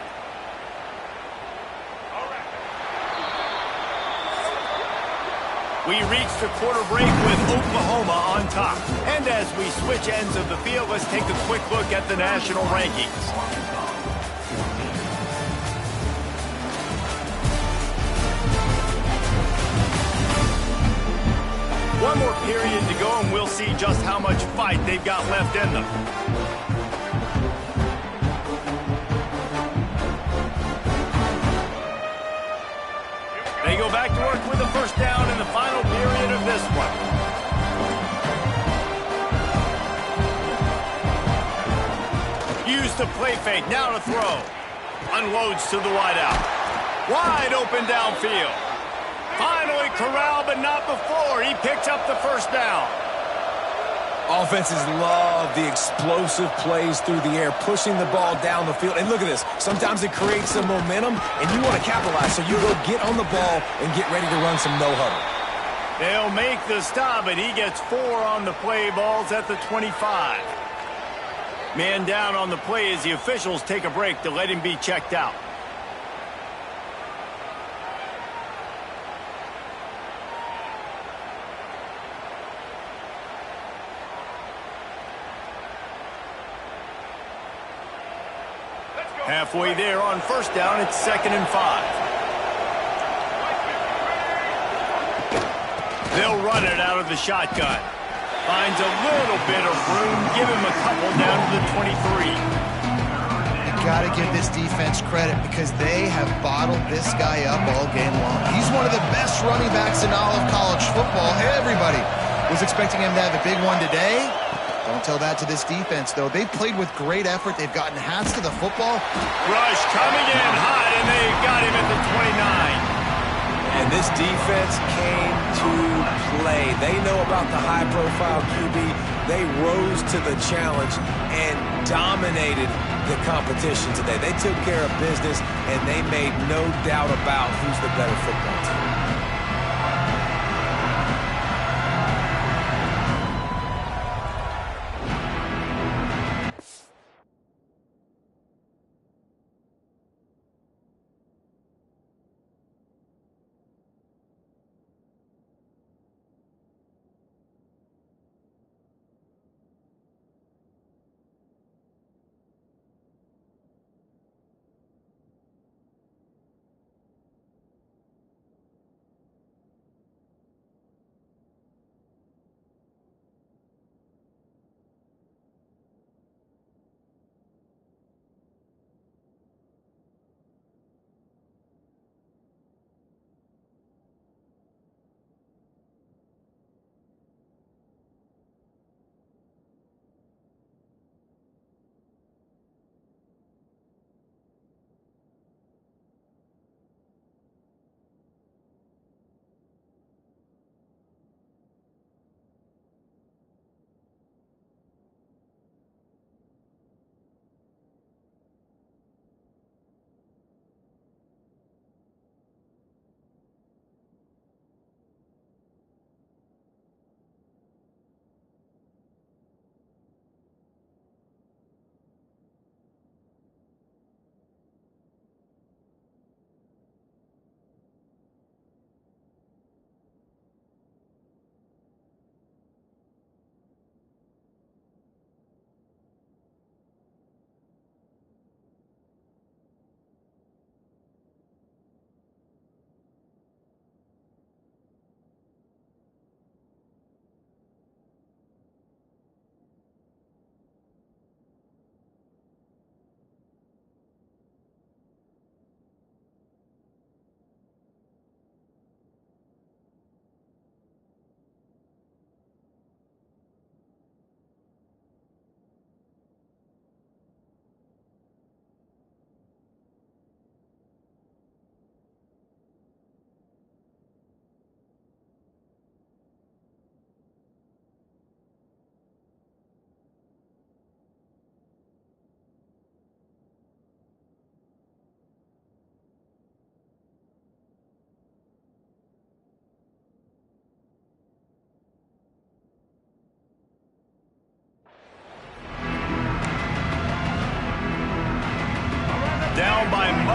We reach the quarter break with Oklahoma on top. And as we switch ends of the field, let's take a quick look at the national rankings. One more period to go, and we'll see just how much fight they've got left in them. They go back to work with a first down in the final period of this one. Use the play fake, now to throw. Unloads to the wideout. Wide open downfield. Finally corralled, but not before. He picks up the first down. Offenses love the explosive plays through the air, pushing the ball down the field. And look at this. Sometimes it creates some momentum, and you want to capitalize. So you go get on the ball and get ready to run some no-huddle. They'll make the stop, and he gets 4 on the play. Balls at the 25. Man down on the play as the officials take a break to let him be checked out. Halfway there on first down, it's 2nd and 5. They'll run it out of the shotgun. Finds a little bit of room. Give him a couple down to the 23. You got to give this defense credit because they have bottled this guy up all game long. He's one of the best running backs in all of college football. Everybody was expecting him to have a big one today. Don't tell that to this defense, though. They've played with great effort. They've gotten hats to the football. Rush coming in hot, and they've got him at the 29. And this defense came to play. They know about the high-profile QB. They rose to the challenge and dominated the competition today. They took care of business, and they made no doubt about who's the better football team.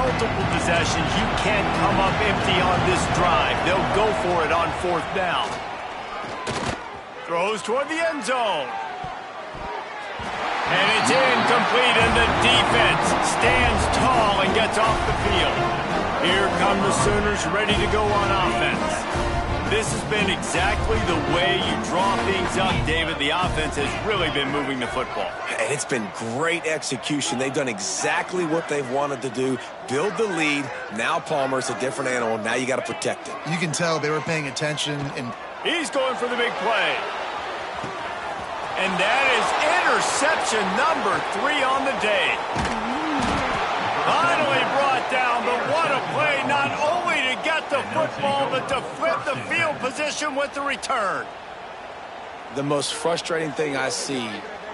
multiple possessions. You can't come up empty on this drive. They'll go for it on 4th down. Throws toward the end zone. And it's incomplete, and the defense stands tall and gets off the field. Here come the Sooners ready to go on offense. This has been exactly the way you draw things up, David. The offense has really been moving the football. And it's been great execution. They've done exactly what they've wanted to do. Build the lead. Now Palmer's a different animal. Now you got to protect it. You can tell they were paying attention. And he's going for the big play. And that is interception number 3 on the day. Finally brought down, but what a play, not only to get the football, but to flip the field position with the return. The most frustrating thing I see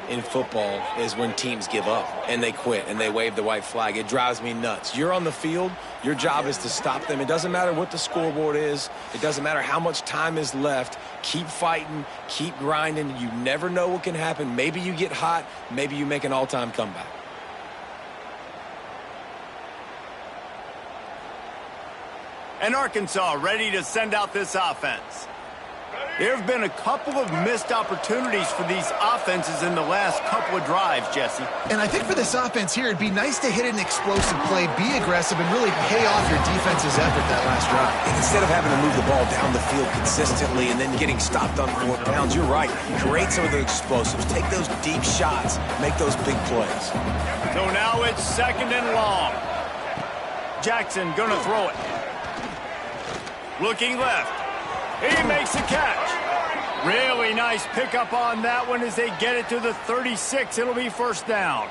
in football is when teams give up and they quit and they wave the white flag. It drives me nuts. You're on the field. Your job is to stop them. It doesn't matter what the scoreboard is. It doesn't matter how much time is left. Keep fighting. Keep grinding. You never know what can happen. Maybe you get hot. Maybe you make an all-time comeback. And Arkansas ready to send out this offense. There have been a couple of missed opportunities for these offenses in the last couple of drives, Jesse. And I think for this offense here, it'd be nice to hit an explosive play, be aggressive, and really pay off your defense's effort that last drive. And instead of having to move the ball down the field consistently and then getting stopped on 4th downs, you're right. Create some of the explosives. Take those deep shots. Make those big plays. So now it's 2nd and long. Jackson gonna throw it. Looking left. He makes a catch. Really nice pickup on that one as they get it to the 36. It'll be 1st down.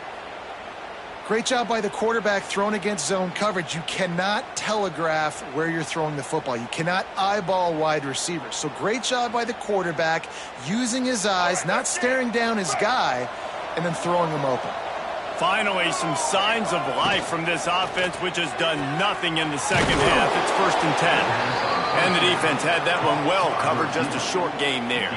Great job by the quarterback thrown against zone coverage. You cannot telegraph where you're throwing the football. You cannot eyeball wide receivers. So great job by the quarterback using his eyes, not staring down his guy, and then throwing him open. Finally, some signs of life from this offense, which has done nothing in the 2nd half. It's 1st and 10. And the defense had that one well covered, just a short game there.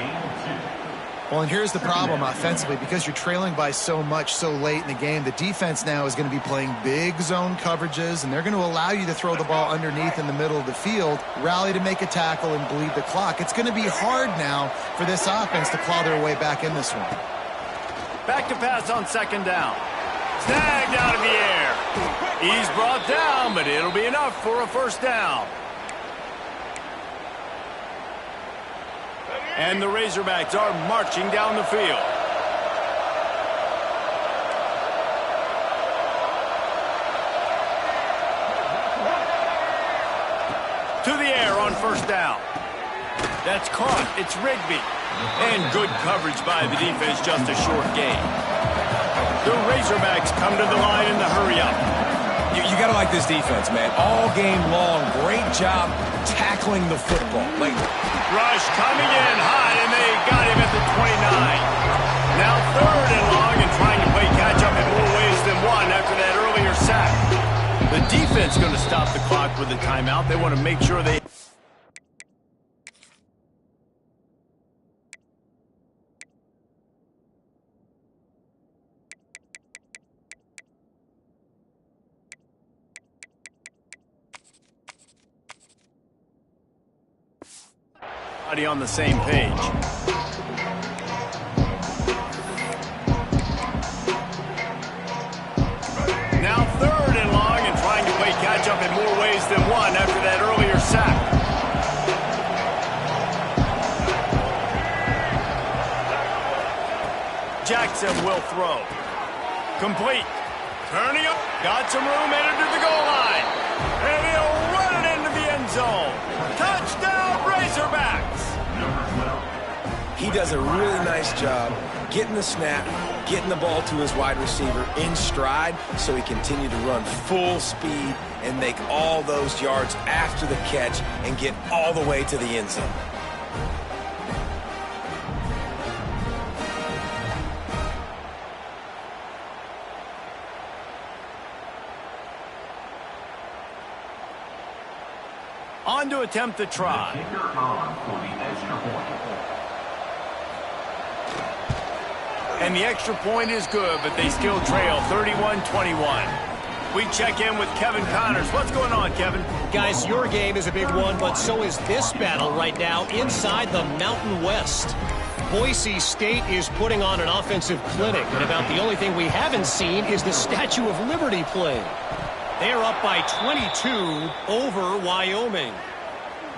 Well, and here's the problem offensively. Because you're trailing by so much so late in the game, the defense now is going to be playing big zone coverages, and they're going to allow you to throw the ball underneath in the middle of the field, rally to make a tackle, and bleed the clock. It's going to be hard now for this offense to claw their way back in this one. Back to pass on 2nd down. Snagged out of the air. He's brought down, but it'll be enough for a 1st down. And the Razorbacks are marching down the field. To the air on 1st down. That's caught. It's Rigby. And good coverage by the defense, just a short gain. The Razorbacks come to the line in the hurry-up. You got to like this defense, man. All game long, great job tackling the football. Rush coming in hot, and they got him at the 29. Now 3rd and long, and trying to play catch-up in more ways than one after that earlier sack. The defense going to stop the clock with a timeout. They want to make sure they... on the same page. Now 3rd and long, and trying to play catch up in more ways than one after that earlier sack. Jackson will throw. Complete. Turning up. Got some room, headed to the goal line. And he'll run it into the end zone. Touchdown, Razorbacks. He does a really nice job getting the snap, getting the ball to his wide receiver in stride so he continued to run full speed and make all those yards after the catch and get all the way to the end zone. On to attempt the try. And the extra point is good, but they still trail 31-21. We check in with Kevin Connors. What's going on, Kevin? Guys, your game is a big one, but so is this battle right now inside the Mountain West. Boise State is putting on an offensive clinic, and about the only thing we haven't seen is the Statue of Liberty play. They're up by 22 over Wyoming.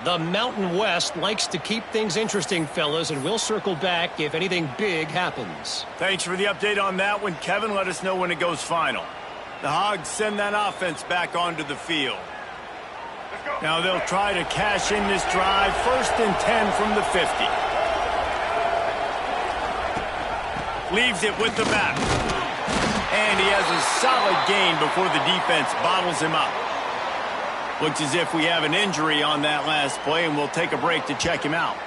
The Mountain West likes to keep things interesting, fellas, and we'll circle back if anything big happens. Thanks for the update on that one, Kevin. Let us know when it goes final. The Hogs send that offense back onto the field. Now they'll try to cash in this drive. 1st and 10 from the 50. Leaves it with the back. And he has a solid gain before the defense bottles him up. Looks as if we have an injury on that last play, and we'll take a break to check him out.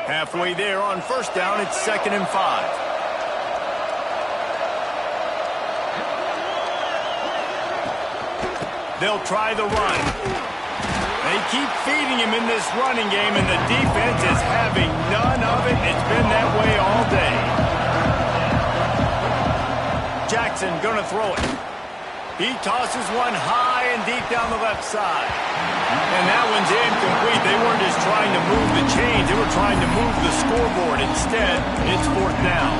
Halfway there on 1st down, it's 2nd and 5. They'll try the run. They keep feeding him in this running game, and the defense is having none of it. It's been that way all day. Jackson gonna throw it. He tosses one high and deep down the left side. And that one's incomplete. They weren't just trying to move the chains. They were trying to move the scoreboard. Instead, it's 4th down.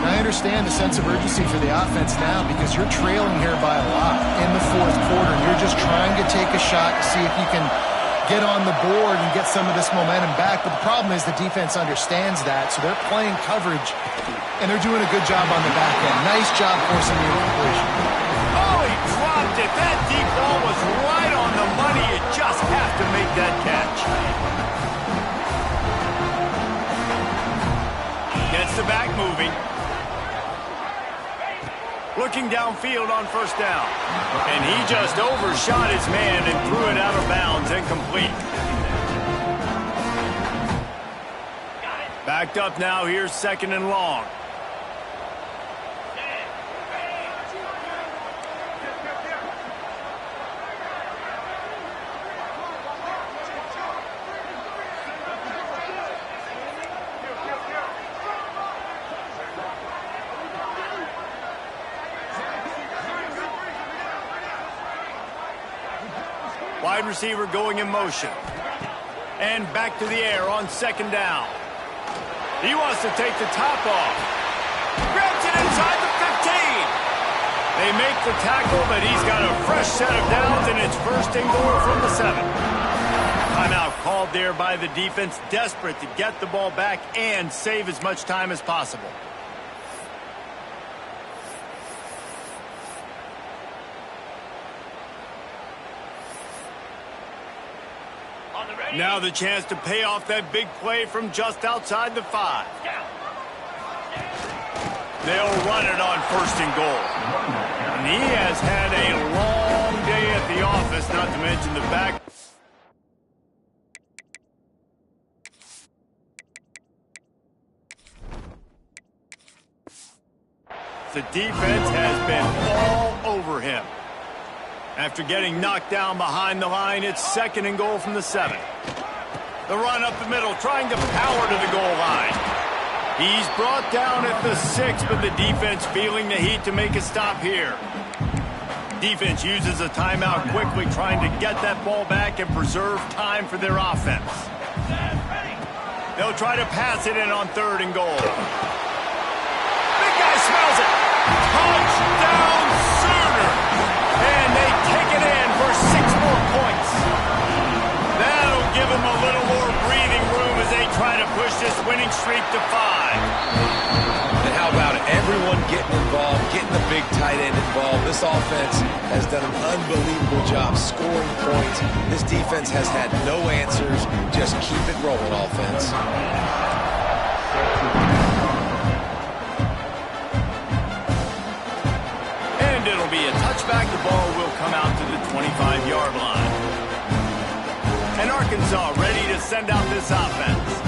I understand the sense of urgency for the offense now because you're trailing here by a lot in the 4th quarter. You're just trying to take a shot to see if you can get on the board and get some of this momentum back. But the problem is the defense understands that, so they're playing coverage, and they're doing a good job on the back end. Nice job forcing the incompletion. Oh, he dropped it. That deep ball was right on the money. You just have to make that catch. Gets the back moving. Looking downfield on 1st down. And he just overshot his man and threw it out of bounds, incomplete. Backed up now. Here's 2nd and long. Wide receiver going in motion. And back to the air on 2nd down. He wants to take the top off. Grabs it inside the 15. They make the tackle, but he's got a fresh set of downs, and it's 1st and goal from the 7. Timeout called there by the defense, desperate to get the ball back and save as much time as possible. Now the chance to pay off that big play from just outside the 5. They'll run it on 1st and goal. And he has had a long day at the office, not to mention the back. The defense has been all over him. After getting knocked down behind the line, it's 2nd and goal from the 7. The run up the middle, trying to power to the goal line. He's brought down at the 6, but the defense feeling the heat to make a stop here. Defense uses a timeout quickly, trying to get that ball back and preserve time for their offense. They'll try to pass it in on 3rd and goal. Big guy smells it. Touchdown Sooner. And they take it in for 6 more points. That'll give them a little more breathing room as they try to push this winning streak to 5. And how about everyone getting involved, getting the big tight end involved? This offense has done an unbelievable job scoring points. This defense has had no answers. Just keep it rolling, offense. And it'll be a touchback. The ball will come out to the 25-yard line. And Arkansas ready to send out this offense.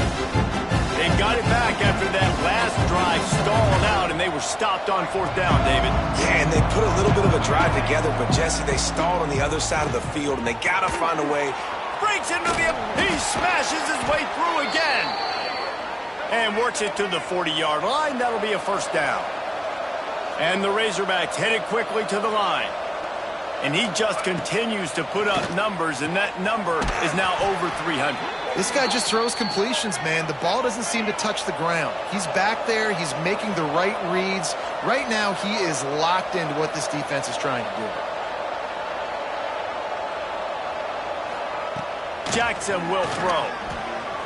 They got it back after that last drive stalled out, and they were stopped on 4th down, David. Yeah, and they put a little bit of a drive together, but, Jesse, they stalled on the other side of the field, and they got to find a way. Breaks into the... He smashes his way through again. And works it to the 40-yard line. That'll be a first down. And the Razorbacks headed quickly to the line. And he just continues to put up numbers, and that number is now over 300. This guy just throws completions, man. The ball doesn't seem to touch the ground. He's back there. He's making the right reads. Right now, he is locked into what this defense is trying to do. Jackson will throw.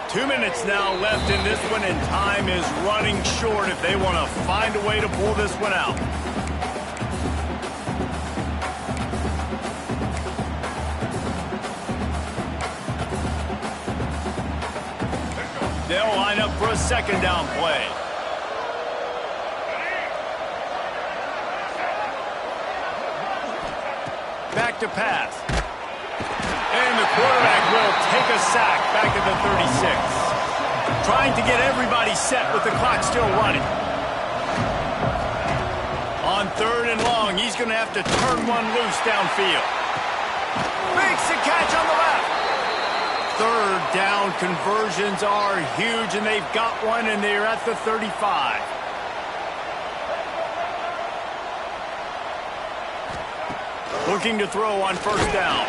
2 minutes now left in this one, and time is running short if they want to find a way to pull this one out. They'll line up for a second down play. Back to pass. And the quarterback will take a sack back at the 36. Trying to get everybody set with the clock still running. On 3rd and long, he's going to have to turn one loose downfield. Makes the catch on the left. 3rd down conversions are huge, and they've got one, and they're at the 35. Looking to throw on 1st down.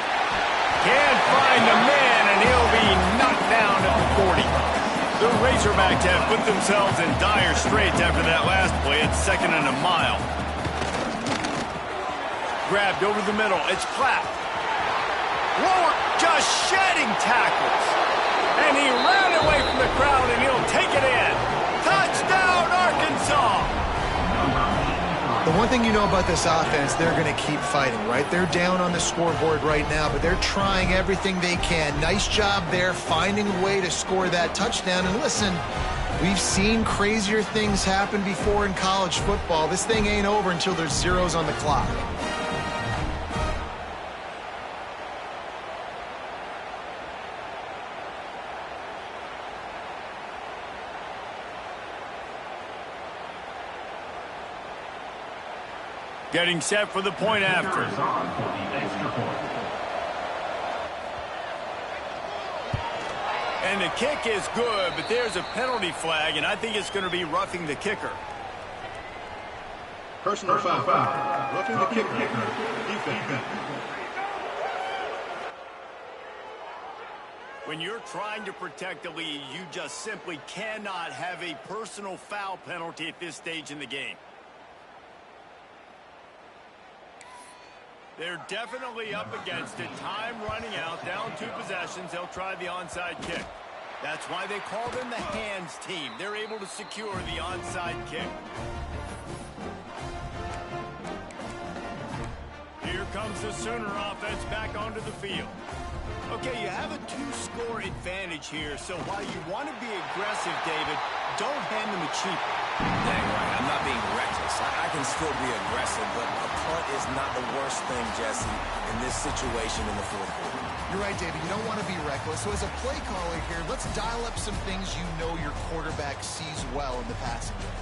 Can't find the man, and he'll be knocked down at the 40. The Razorbacks have put themselves in dire straits after that last play. It's 2nd and a mile. Grabbed over the middle. It's Clapp. Lower, just shedding tackles. And he ran away from the crowd, and he'll take it in. Touchdown, Arkansas! The one thing you know about this offense, they're going to keep fighting, right? They're down on the scoreboard right now, but they're trying everything they can. Nice job there, finding a way to score that touchdown. And listen, we've seen crazier things happen before in college football. This thing ain't over until there's zeros on the clock. Getting set for the point after. And the kick is good, but there's a penalty flag, and I think it's going to be roughing the kicker. Personal foul. Roughing the kicker. Defense. When you're trying to protect the lead, you just simply cannot have a personal foul penalty at this stage in the game. They're definitely up against it. Time running out. Down 2 possessions. They'll try the onside kick. That's why they call them the hands team. They're able to secure the onside kick. Here comes the Sooner offense back onto the field. Okay, you have a 2-score advantage here, so while you want to be aggressive, David, don't hand them a cheap. Dang right, I'm not being reckless. I can still be aggressive, but a punt is not the worst thing, Jesse, in this situation in the 4th quarter. You're right, David. You don't want to be reckless. So as a play caller here, let's dial up some things you know your quarterback sees well in the passing game.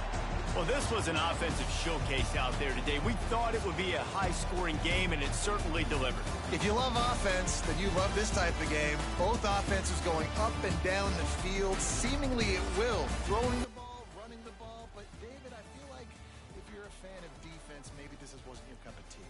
Well, this was an offensive showcase out there today. We thought it would be a high-scoring game, and it certainly delivered. If you love offense, then you love this type of game. Both offenses going up and down the field, seemingly at will, throwing the ball, running the ball. But, David, I feel like if you're a fan of defense, maybe this wasn't your cup of tea.